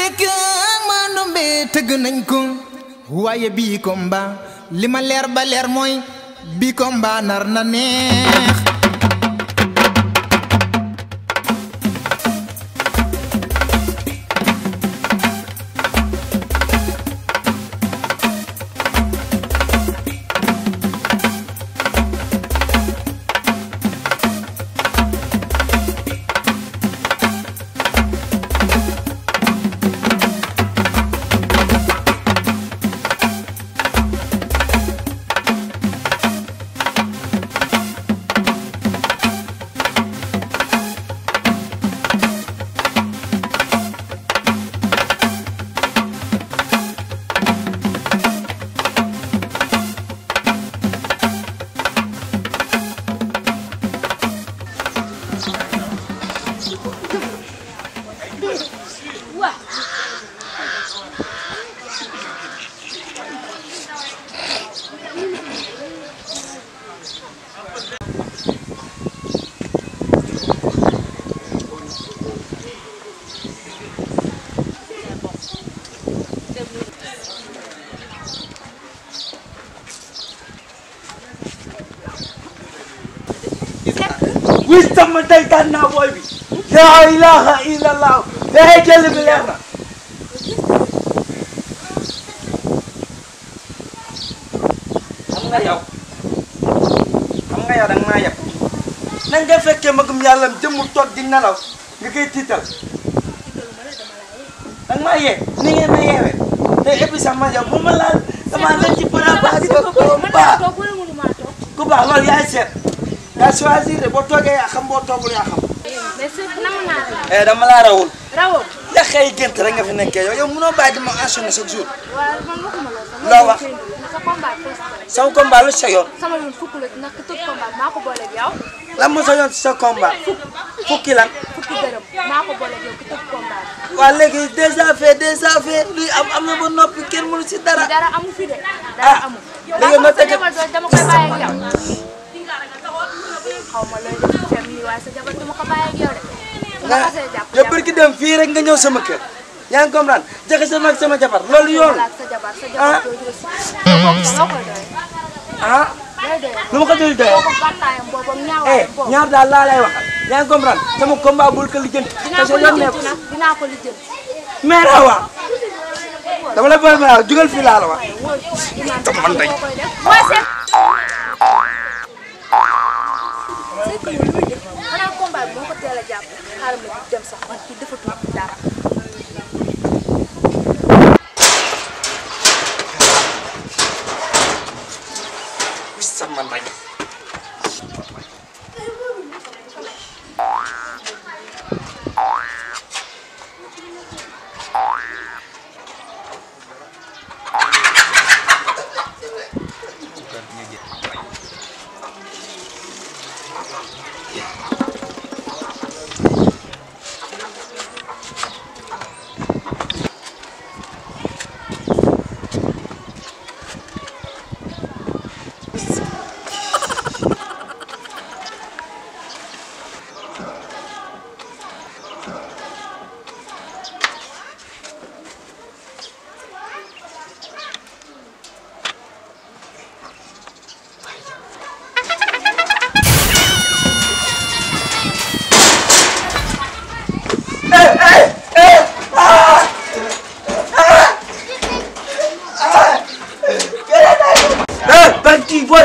Seck Mandoumbe tëgg nañ ko waaye bii combat li ma leer ba leer mooy bii combat nar na neex. wis sama tey tànn naa booy bi laa ilaha illallah day jël bi leer na xam nga yow danga maa yeb na nga fekkee magum yàlla jëmul toog di nelaw nga koy tiital danga maa yee ni ngeen ma yeewee te et puis sama yow bu ma laal dama leen ci para baax ku baax loolu yaay seet yaa choisir de boo toogee yaa xam boo toogul yaa xam. mais Seck namu naa la. dama laa rawul. rawul. ndax xëy gént rek nga fi nekkee yow mënoo bàyyi di ma enchaîner chaque jour. waaw man waxuma loolu. loo wax sa combat sama combat lu sa yoon. sama yoon fukk la ndax ku tëgg combat maa ko booleeg yow. lan moo sa yoon si sa combat. fukki lan. fukki dërëm maa ko booleeg yow ku tëgg combat bi. waa léegi déjà fait luy am na ba noppi kenn mënu si dara. dara amu fi de. dara amu. léegi ma tëgg dama koy bàyyi ak yow. xaw ma looy def fem nii waaye sa jabar dama ko bàyyi ak yow de. nga barki dem fii rek nga ñëw sama kër yaa ngi comprendre jaxe sama ak sama jabar loolu yoon ah lu ma ko doy doyee ñaar daal laa lay waxal yaa ngi comprendre sama combat bul ko lijjanti parce que yoon nekk dinaa ko lijjanti mais Awa dama la boole ma jugal fii laa la wax dama man day xanaa combat bi moo ko teel a jàpp xaaral ma dem sax man kii defatul dara. wis sama ndey.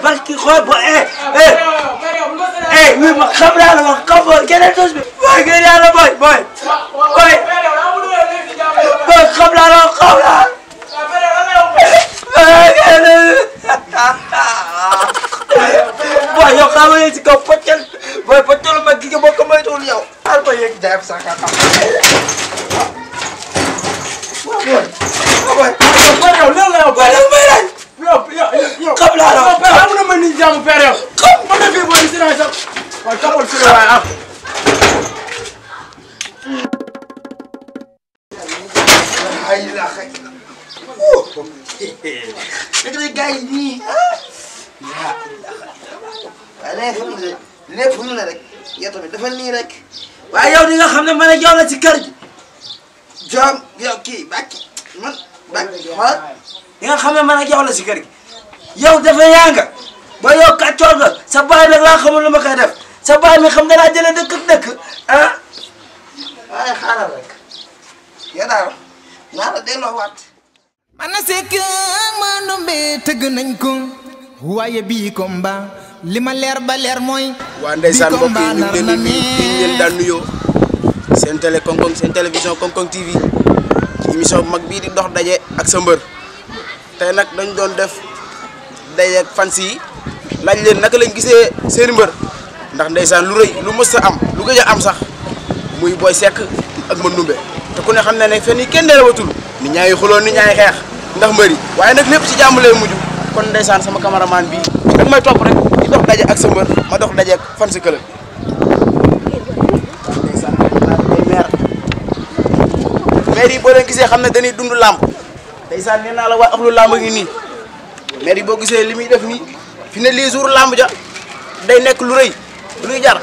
barki xool ba oui ma xam naa la ma xam nga keneen tos bi booy ngeen yàlla booy xam naa la xam naa booy yow xam nga si kaw poccal booy poccal ma gi nga boo ko moytuwul yow al ba yegg jaay sa ka xam booy yow lan la yow booy yow xam naa la am na ma ni jàmm père yow xam ma na fi booy si naa sax waaye kapal si la waaye ah ay la xay dëgg la gars yi nii waaye lépp la rek yow tamit dafa nii rek waaye yow di nga xam ne man ak yow la ci kër gi jom yow kii bàkki man bàkki xoolal yi nga xam ne man ak yow la si kër gi yow dafa yaa nga ba yow kàccoor nga sa baay nag laa xamul lu ma koy def sa baay mi xam danaa jëlee dëkk ak dëkk ah waaye xaaral rek yow daal naa la delloo waat mana sekk ma nombe tëgg nañ ko waaye bii combat li ma leer ba leer mooy waa ndeysaan mbokk yi ñu ngi leen di nuyu ñu leen daan nuyoo seen télé Konkong seen télévision Konkong TV ci émission bu mag bii di dox daje ak sa mbër tey nag dañ doon def daje ak fans yi laaj leen naka lañ gisee seen mbër ndax ndeysaan lu rëy lu mës a am lu gëj a am sax muy Boy Seck ak Mandoumbe te ku ne xam ne ne fenn yi kenn delawatul ni ñaa ngi xuloon ni ñaa ngi xeex ndax mbër yi waaye nag lépp ci jàmm lay mujj kon ndeysaan sama cameraman bi dag may topp rek di dox daje ak sa mbër ma dox daje ak fan si këlëb ndeysaan maire yi boo leen gisee xam ne dañuy dund làmb ndeysaan nee naa la waa axlu làmb ngi nii maire yi boo gisee li muy def nii fi ne lii jour làmb ja day nekk lu rëy luy jar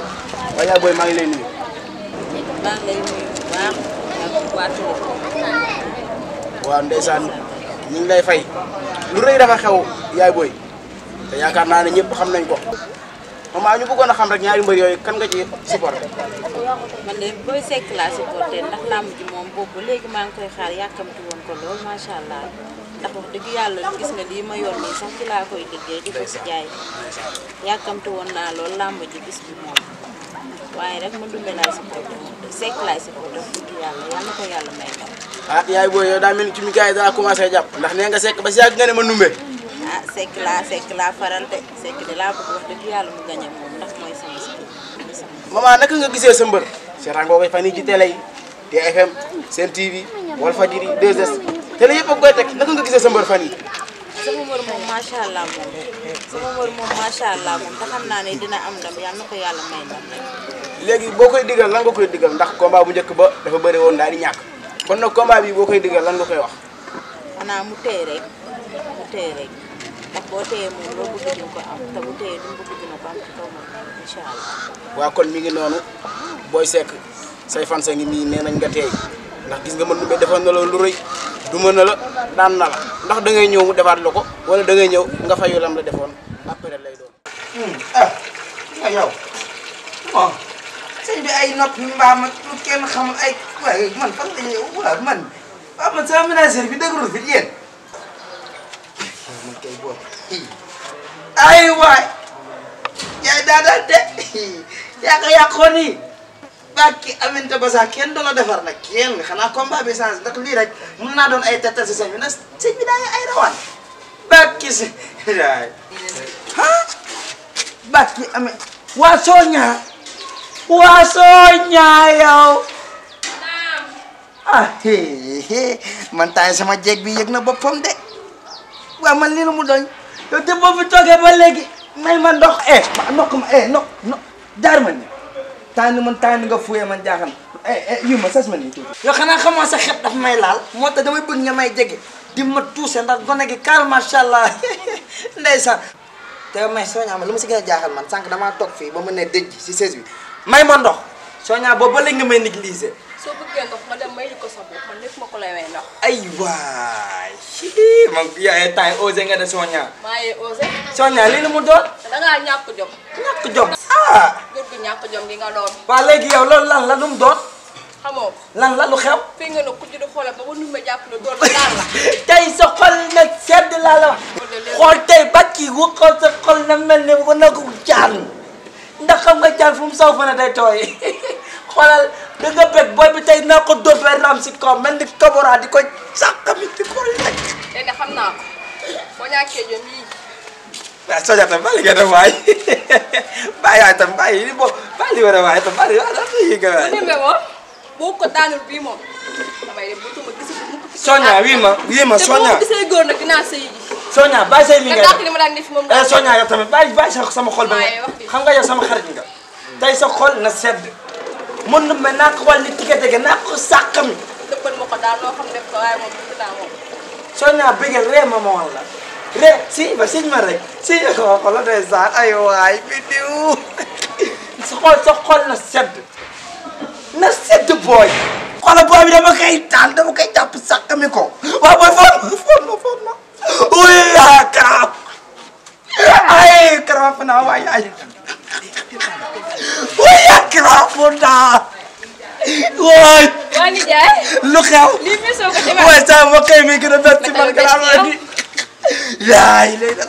waaye yaa booy maa ngi lay nuyu maa ngi lay nuyu bu baax ak waa waaw ndeysaan ñu ngi lay fay lu rëy dafa xew yaay booy te yaakaar naa ne ñëpp xam nañ ko maman ñu bëggoon a xam rek ñaari mbër yooyu kan nga ci supporté. man de Boy Seck laa supporté ndax làmb ji moom boobu léegi maa ngi koy xaar yàkkamti woon ko lool macha allah ndax wax dëgg yàlla gis nga lii ma yor nii sax ci laa koy liggéey di ko si jaay yàkkamti woon naa lool làmb ji bis bi moom waaye rek Mandoumbe laay supporté Seck laay supporté wax dëgg yàlla na ko yàlla may ndam. ah yaay booy yow daa mel ni ci mi gars yi daa commencé jàpp ndax nee nga Seck ba si yàgg nga ne Mandoumbe. ah Seck laa faral de Seck de laa bëgg wax dëgg yàlla mu gañe moom ndax mooy sama si maman naka nga gisee sa mbër seetaan nga koy fan yii ci télé yi TFM Sen TV Walfadjri 2S télé yëpp a koy teg naka nga gisee sa mbër fan yi sama mbër moom macha allah moom sama mbër moom macha allah moom te xam naa ne dina am ndam yàlla na ko yàlla may ndam rek. léegi boo koy digal lan nga koy digal ndax combat bu njëkk ba dafa bëri woon daal di ñàkk kon nag combat bi boo koy digal lan nga koy wax. xanaa mu téye rek ndax boo téyee moom loo bëgg di ko am te bu téyee du bëgg dina ko am ci kaw moom incha allah. waaw kon mi ngi noonu Boy Seck say fan sa ngi nii nee nañ nga teey ndax gis nga Mandoumbe defoon na la lu rëy du mën na la daan na la ndax da ngay ñëw mu defaat la ko wala da ngay ñëw nga fayu lam la defoon après lay doon. yow bon sëñ bi ay nopp mbaa ma lu kenn xamul ay waaye man fan la ñuy waaw man sama ménagère bi dëgërul fi yéen man kay boobu ay waay yaay daadal de yaa ko yàqoon nii bàkki aminte ba sax kenn du la defar nag kenn xanaa combat bi changé ndax lii rek mën naa doon ay tettal si sëñ bi nag sëñ bi daa ay rawaan bàkki si waay ah bàkki amee waa sooñaa yow ah man taay sama jeeg bi yëg na boppam de waaw man lii lu mu doñ yow te boo fi toogee ba léegi may ma ndox ndox jaar ma ni tànn nga fuyee man jaaxal yu ma sas ma nii tuuti yow xanaa xamoo sa xet daf may laal moo tax damay bëgg nga may jege di ma tuuse ndax gone gi kaal macha allah ndeysaan te may sooñaa ma lu ma si gën a jaaxal man sànq damaa toog fii ba mu ne dëj si sées bi may ma ndox sooñaa boobu ba léegi nga may négliger soo bëggee ndox nga dem may li ko sa bopp man lépp ma ko lay may ndox. ay waay man yaay temps osé nga de sooñaa maa yee osé. sooñaa lii la mu doon da ngaa ñàkk jom. ñàkk jom ah góor gu ñàkk jom gi nga doon. waa léegi yow loolu lan la lu mu doon xamoo ko. lan la lu xew fii nga ne ku ci di xoolal ba Mandoumbe jàpp na doon la laal la. tey sa xol na sedd laa la wax xool tey bàcci wu xool sa xol na mel ne ko na ko jaan ndax xam nga jaan fu mu saw fa ne day tooy xoolal da nga bëgg booy bi tey naa ko dóor bay ram si kaw mel ni kabora di ko sàqami di ko lekk. léegi nag xam naa ko boo ñàkkee jom yii. waaw Sonia tam bàyyi nga dem waay bàyyi waay tam bàyyi li boobu bàyyi li war a waay tam bàyyi waay daal di yëngal waay. Mandoumbe moom boo ko daanul bii moom damay dem ba tuuma gisul mu ko. Sonia wii ma Sonia te boo gisee góor nag dinaa sëy ji. Sonia bàyyi say mi nga ngay dàq li ma daan def moom def Sonia yow tamit bàyyi sama xol ba waaye nga wax bi. xam nga yow sama xarit nga tey sa xol na sedd Mandoumbe naa ko wàll ni tige naa ko sàqami dëppal ma ko daal loo xam def ko waaye moom bëgg naa moom. Sonia bëggal ree ma woon la ree si ba siñ ma rek si ko xol day saan ay waay bi diw sa xol na sedd booy xoolal booy bi dama koy taal dama koy jàpp sàkkami ko waaw booy foon ma oui Kara ay Kara fana waay ay oui Kara fana waay waa nijaay lu xew lii misoo ko demee waay sa ma kay mi gën a bett ci man Kara waay yaay lay da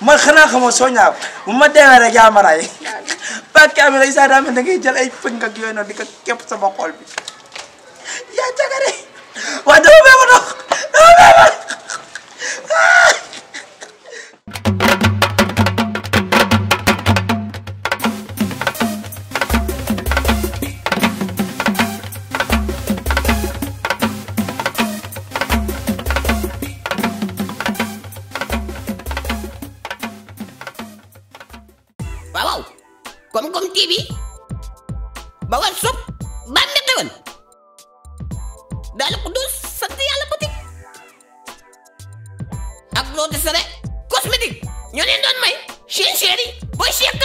man xanaa xamoo soo ñaaw bu ma demee rek yaa ma ray parce que am na isa daa mel da ngay jël ay pëng ak yooyu noonu di ko képp sama xol bi yaa jagare waaye dama bee ma dox waaw Kom-Kom TV Bawal Shop Bande Xewal Daaru Xudoos sant Yàlla boutique ak loo desere cosmétique ñoo leen doon may seen chéri boy Cheikh